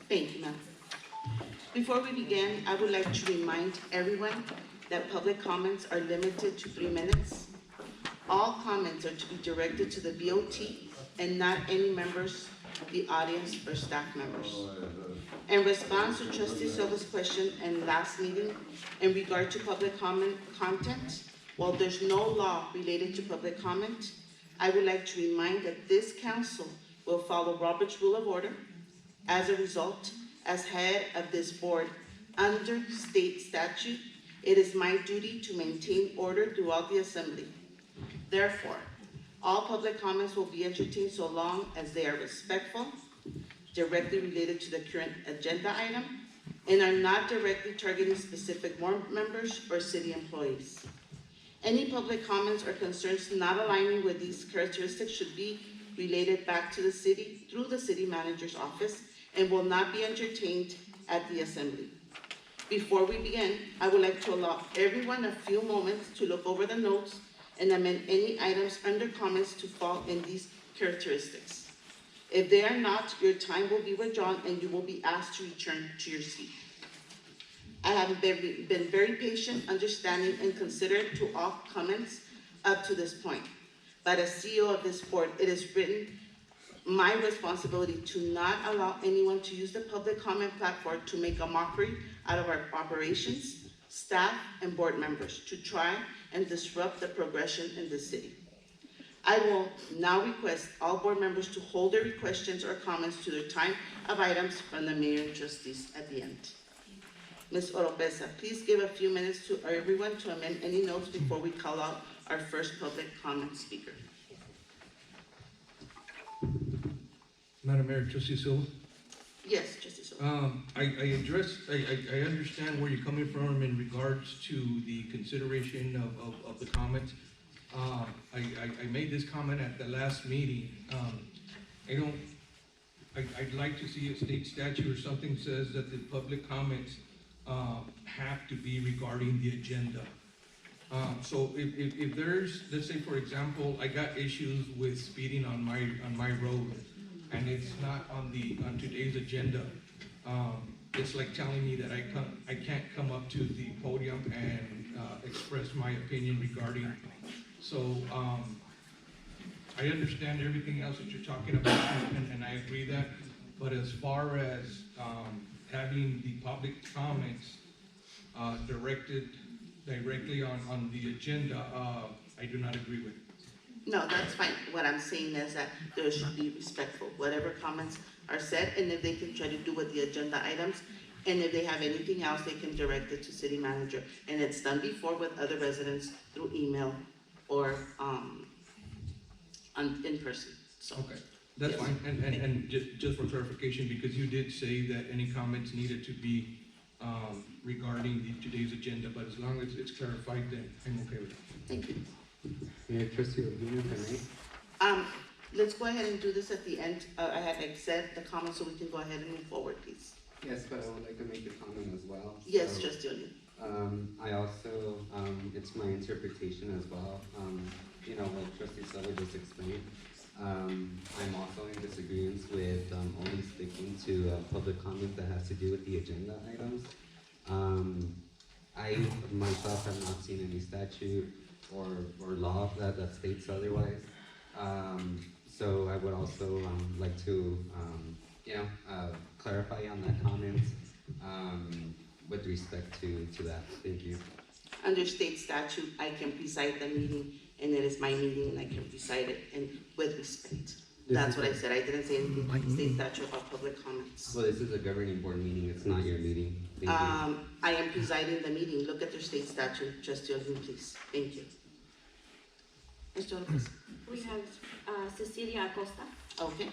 Thank you, ma'am. Before we begin, I would like to remind everyone that public comments are limited to 3 minutes. All comments are to be directed to the BOT and not any members of the audience or staff members. In response to Trustee Silva's question in last meeting in regard to public comment content, while there's no law related to public comment, I would like to remind that this council will follow Robert's Rule of Order. As a result, as head of this board, under state statute, it is my duty to maintain order throughout the assembly. Therefore, all public comments will be entertained so long as they are respectful, directly related to the current agenda item, and are not directly targeting specific board members or city employees. Any public comments or concerns not aligning with these characteristics should be related back to the city through the city manager's office and will not be entertained at the assembly. Before we begin, I would like to allow everyone a few moments to look over the notes and amend any items under comments to fall in these characteristics. If they are not, your time will be withdrawn and you will be asked to return to your seat. I have been very patient, understanding, and considerate to all comments up to this point. But as CEO of this board, it is written my responsibility to not allow anyone to use the public comment platform to make a mockery out of our operations, staff, and board members to try and disrupt the progression in the city. I will now request all board members to hold their questions or comments to their time of items from the mayor and trustees at the end. Ms. Oropesa, please give a few minutes to everyone to amend any notes before we call out our first public comment speaker. Madam Mayor, Trustee Silva. Yes, Trustee Silva. I understand where you're coming from in regards to the consideration of the comments. I made this comment at the last meeting. I'd like to see a state statute or something says that the public comments have to be regarding the agenda. So if there's, let's say for example, I got issues with speeding on my road, and it's not on today's agenda, it's like telling me that I can't come up to the podium and express my opinion regarding. So I understand everything else that you're talking about, and I agree that. But as far as having the public comments directed directly on the agenda, I do not agree with it. No, that's fine. What I'm saying is that there should be respectful, whatever comments are said, and if they can try to do with the agenda items, and if they have anything else, they can direct it to city manager. And it's done before with other residents through email or in person. So. Okay, that's fine. And just for clarification, because you did say that any comments needed to be regarding today's agenda, but as long as it's clarified, then I'm okay with it. Thank you. Mayor, Trustee Urbina, if I may. Let's go ahead and do this at the end. I had said the comments so we can go ahead and move forward, please. Yes, but I would like to make a comment as well. Yes, So, Trustee O'Neill. I also, it's my interpretation as well. You know, what Trustee Silva just explained. I'm also in disagreement with only sticking to public comment that has to do with the agenda items. I myself have not seen any statute or law that states otherwise. So I would also like to, clarify on that comment with respect to that. Thank you. Under state statute, I can preside the meeting, and it is my meeting, and I can preside it and with respect. That's what I said. I didn't say anything state statute about public comments. Well, this is a governing board meeting. It's not your meeting. Thank you. I am presiding the meeting. Look at their state statute, Trustee O'Neill, please. Thank you. Mr. Lopez. We have Cecilia Acosta. Okay.